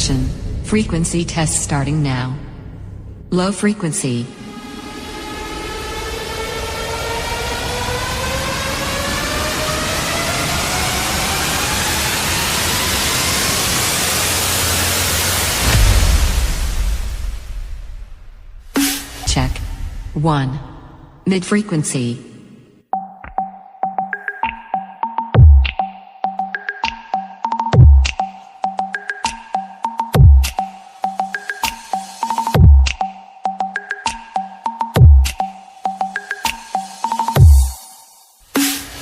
Attention. Frequency test starting now. Low frequency. Check. 1. Mid-frequency.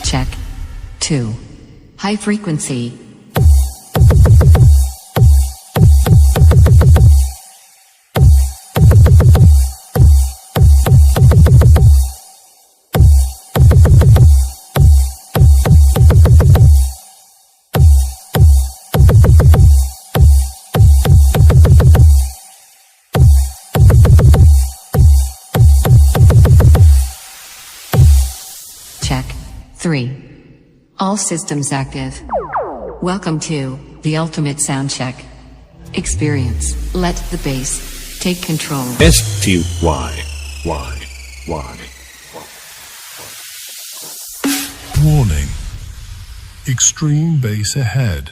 Check. 2. High frequency. Check. 3. All systems active. Welcome to the ultimate sound check experience. Let the bass take control. STY. Warning. Extreme bass ahead.